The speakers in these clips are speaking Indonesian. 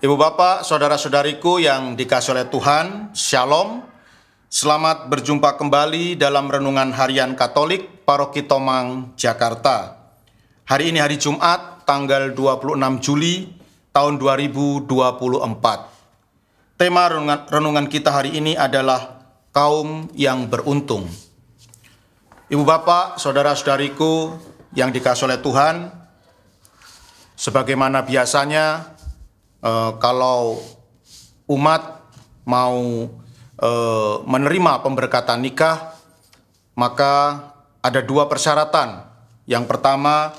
Ibu bapak, saudara-saudariku yang dikasihi oleh Tuhan, Shalom. Selamat berjumpa kembali dalam Renungan Harian Katolik Paroki Tomang, Jakarta. Hari ini hari Jumat, tanggal 26 Juli tahun 2024. Tema renungan kita hari ini adalah kaum yang beruntung. Ibu bapak, saudara-saudariku yang dikasihi oleh Tuhan, sebagaimana biasanya kalau umat mau menerima pemberkatan nikah, maka ada dua persyaratan. Yang pertama,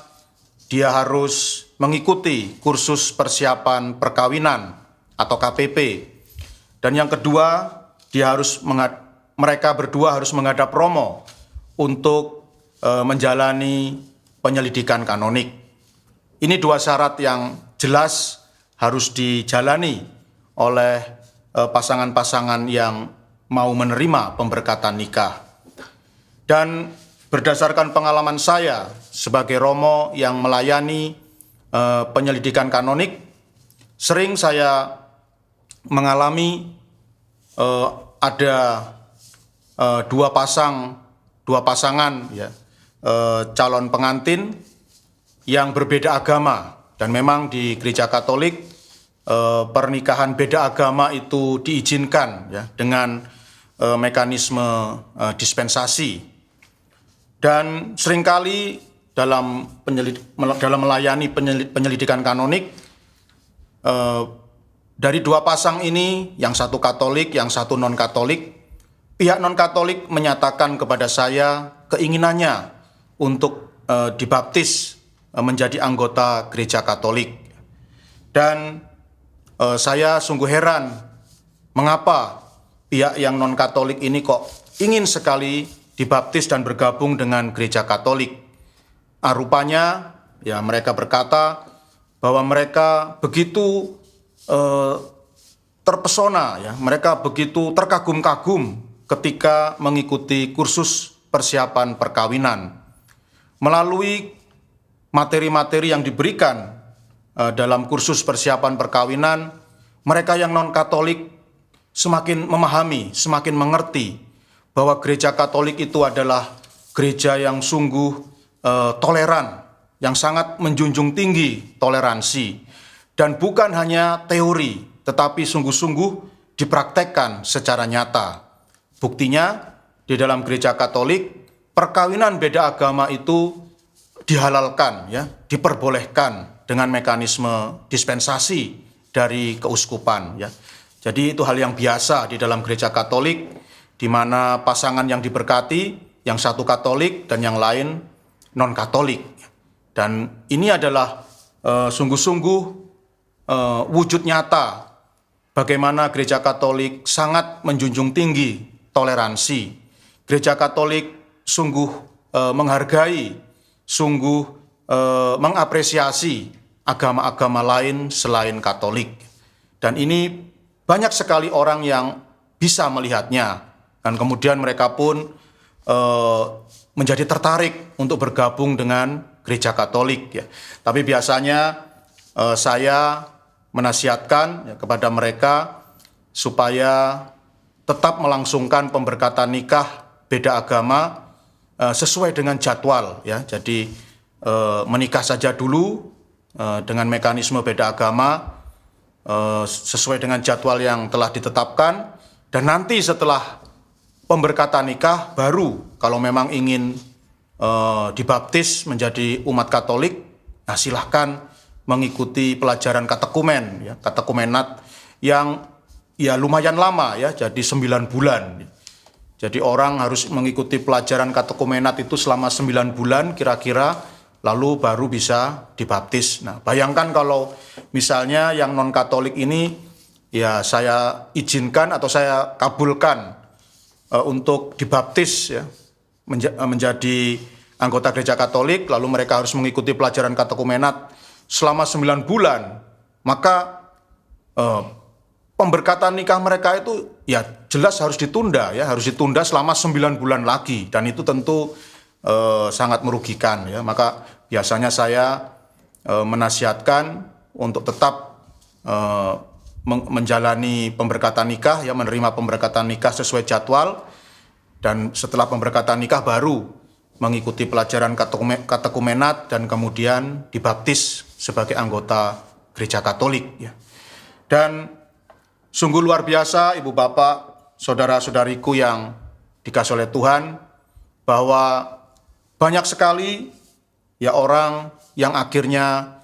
dia harus mengikuti kursus persiapan perkawinan atau KPP. Dan yang kedua, mereka berdua harus menghadap Romo untuk menjalani penyelidikan kanonik. Ini dua syarat yang jelas harus dijalani oleh pasangan-pasangan yang mau menerima pemberkatan nikah. Dan berdasarkan pengalaman saya sebagai Romo yang melayani penyelidikan kanonik, sering saya mengalami ada dua pasangan ya, calon pengantin yang berbeda agama. Dan memang di Gereja Katolik pernikahan beda agama itu diizinkan ya, dengan mekanisme dispensasi. Dan seringkali dalam melayani penyelidikan kanonik, dari dua pasang ini, yang satu Katolik, yang satu non-Katolik, pihak non-Katolik menyatakan kepada saya keinginannya untuk dibaptis menjadi anggota Gereja Katolik. Dan saya sungguh heran mengapa pihak yang non-Katolik ini kok ingin sekali dibaptis dan bergabung dengan Gereja Katolik. Rupanya ya mereka berkata bahwa mereka begitu terpesona ya, mereka begitu terkagum-kagum ketika mengikuti kursus persiapan perkawinan. Melalui materi-materi yang diberikan dalam kursus persiapan perkawinan, mereka yang non-Katolik semakin memahami, semakin mengerti bahwa Gereja Katolik itu adalah gereja yang sungguh toleran, yang sangat menjunjung tinggi toleransi, dan bukan hanya teori, tetapi sungguh-sungguh dipraktekkan secara nyata. Buktinya, di dalam Gereja Katolik, perkawinan beda agama itu dihalalkan, ya, diperbolehkan dengan mekanisme dispensasi dari keuskupan. Ya. Jadi itu hal yang biasa di dalam Gereja Katolik, di mana pasangan yang diberkati, yang satu Katolik dan yang lain non-Katolik. Dan ini adalah sungguh-sungguh wujud nyata bagaimana Gereja Katolik sangat menjunjung tinggi toleransi. Gereja Katolik sungguh menghargai, sungguh mengapresiasi agama-agama lain selain Katolik. Dan ini banyak sekali orang yang bisa melihatnya. Dan kemudian mereka pun menjadi tertarik untuk bergabung dengan Gereja Katolik. Ya. Tapi biasanya saya menasihatkan ya, kepada mereka supaya tetap melangsungkan pemberkatan nikah beda agama sesuai dengan jadwal ya. Jadi menikah saja dulu dengan mekanisme beda agama sesuai dengan jadwal yang telah ditetapkan, dan nanti setelah pemberkatan nikah baru kalau memang ingin dibaptis menjadi umat Katolik, nah silahkan mengikuti pelajaran katekumen ya, katekumenat yang ya lumayan lama ya, jadi 9 bulan. Jadi orang harus mengikuti pelajaran katekumenat itu selama 9 bulan kira-kira, lalu baru bisa dibaptis. Nah, bayangkan kalau misalnya yang non-Katolik ini ya saya izinkan atau saya kabulkan untuk dibaptis ya, menjadi anggota Gereja Katolik, lalu mereka harus mengikuti pelajaran katekumenat selama 9 bulan, maka pemberkatan nikah mereka itu ya jelas harus ditunda ya, harus ditunda selama 9 bulan lagi, dan itu tentu sangat merugikan ya. Maka biasanya saya menasihatkan untuk tetap menjalani pemberkatan nikah, ya, menerima pemberkatan nikah sesuai jadwal, dan setelah pemberkatan nikah baru mengikuti pelajaran katekumenat dan kemudian dibaptis sebagai anggota Gereja Katolik. Ya. Dan sungguh luar biasa Ibu Bapak, saudara-saudariku yang dikasihi oleh Tuhan, bahwa banyak sekali ya orang yang akhirnya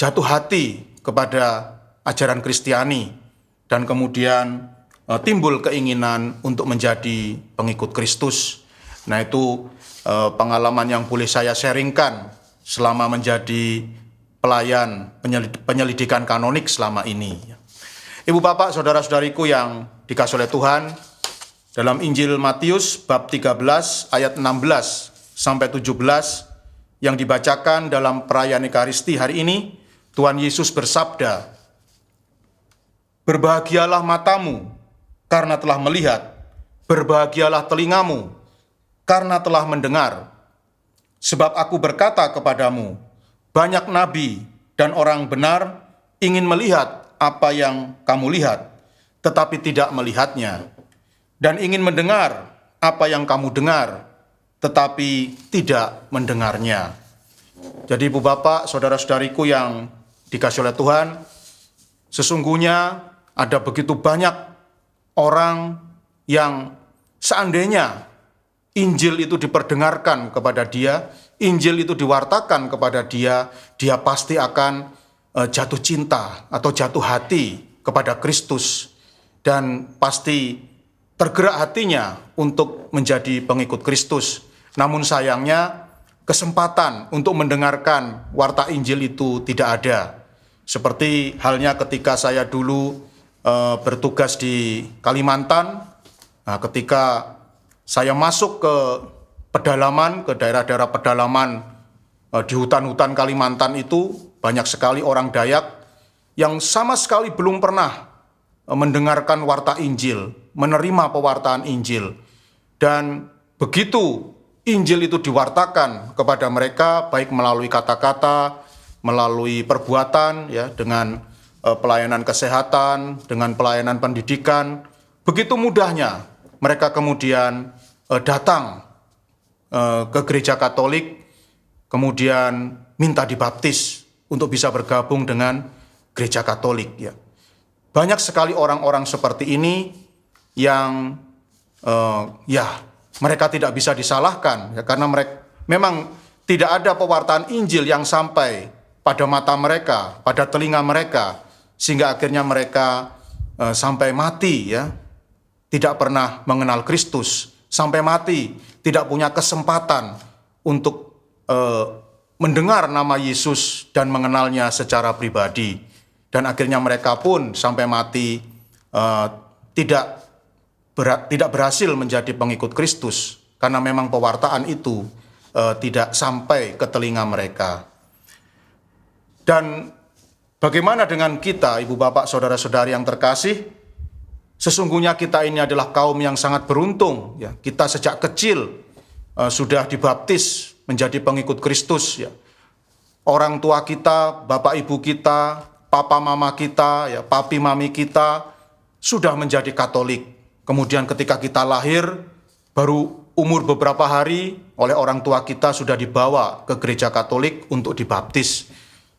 jatuh hati kepada ajaran Kristiani dan kemudian timbul keinginan untuk menjadi pengikut Kristus. Nah, itu pengalaman yang boleh saya sharingkan selama menjadi pelayan penyelidikan kanonik selama ini. Ibu Bapak, saudara-saudariku yang dikasihi oleh Tuhan, dalam Injil Matius bab 13 ayat 16 sampai 17 yang dibacakan dalam perayaan Ekaristi hari ini, Tuhan Yesus bersabda, "Berbahagialah matamu karena telah melihat, berbahagialah telingamu karena telah mendengar. Sebab aku berkata kepadamu, banyak nabi dan orang benar ingin melihat apa yang kamu lihat, tetapi tidak melihatnya, dan ingin mendengar apa yang kamu dengar, tetapi tidak mendengarnya." Jadi Ibu Bapak, saudara-saudariku yang dikasihi oleh Tuhan, sesungguhnya ada begitu banyak orang yang seandainya Injil itu diperdengarkan kepada dia, Injil itu diwartakan kepada dia, dia pasti akan jatuh cinta atau jatuh hati kepada Kristus dan pasti tergerak hatinya untuk menjadi pengikut Kristus. Namun sayangnya kesempatan untuk mendengarkan warta Injil itu tidak ada. Seperti halnya ketika saya dulu bertugas di Kalimantan, nah, ketika saya masuk ke pedalaman, ke daerah-daerah pedalaman di hutan-hutan Kalimantan itu, banyak sekali orang Dayak yang sama sekali belum pernah mendengarkan warta Injil, menerima pewartaan Injil. Dan begitu Injil itu diwartakan kepada mereka, baik melalui kata-kata, melalui perbuatan, ya, dengan pelayanan kesehatan, dengan pelayanan pendidikan, begitu mudahnya mereka kemudian datang ke gereja Katolik, kemudian minta dibaptis untuk bisa bergabung dengan gereja Katolik. Ya. Banyak sekali orang-orang seperti ini yang mereka tidak bisa disalahkan, ya, karena mereka memang tidak ada pewartaan Injil yang sampai pada mata mereka, pada telinga mereka, sehingga akhirnya mereka sampai mati, ya, tidak pernah mengenal Kristus, sampai mati tidak punya kesempatan untuk mendengar nama Yesus dan mengenalnya secara pribadi, dan akhirnya mereka pun sampai mati tidak berhasil menjadi pengikut Kristus karena memang pewartaan itu tidak sampai ke telinga mereka. Dan bagaimana dengan kita, Ibu Bapak, saudara-saudari yang terkasih? Sesungguhnya kita ini adalah kaum yang sangat beruntung. Ya. Kita sejak kecil sudah dibaptis menjadi pengikut Kristus. Ya. Orang tua kita, bapak ibu kita, papa mama kita, ya, papi mami kita sudah menjadi Katolik. Kemudian ketika kita lahir, baru umur beberapa hari oleh orang tua kita sudah dibawa ke gereja Katolik untuk dibaptis.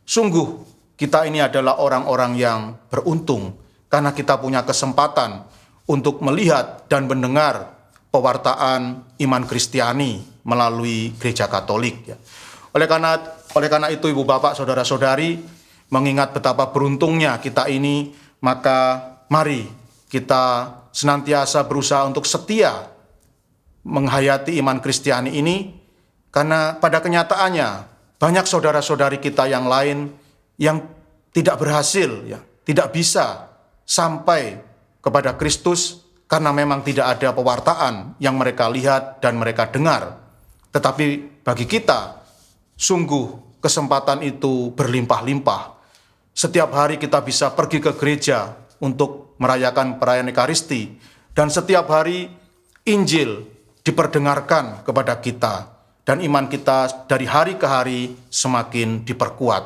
Sungguh kita ini adalah orang-orang yang beruntung karena kita punya kesempatan untuk melihat dan mendengar pewartaan iman Kristiani melalui gereja Katolik. Oleh karena itu Ibu Bapak, saudara-saudari, mengingat betapa beruntungnya kita ini, maka mari kita senantiasa berusaha untuk setia menghayati iman Kristiani ini, karena pada kenyataannya banyak saudara-saudari kita yang lain yang tidak berhasil, ya, tidak bisa sampai kepada Kristus karena memang tidak ada pewartaan yang mereka lihat dan mereka dengar. Tetapi bagi kita, sungguh kesempatan itu berlimpah-limpah. Setiap hari kita bisa pergi ke gereja untuk merayakan perayaan Ekaristi, dan setiap hari Injil diperdengarkan kepada kita, dan iman kita dari hari ke hari semakin diperkuat.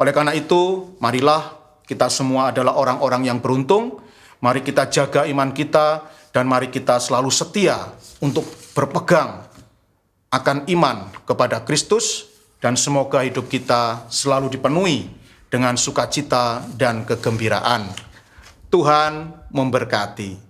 Oleh karena itu, marilah Kita semua adalah orang-orang yang beruntung. Mari kita jaga iman kita dan mari kita selalu setia untuk berpegang akan iman kepada Kristus, dan semoga hidup kita selalu dipenuhi dengan sukacita dan kegembiraan. Tuhan memberkati.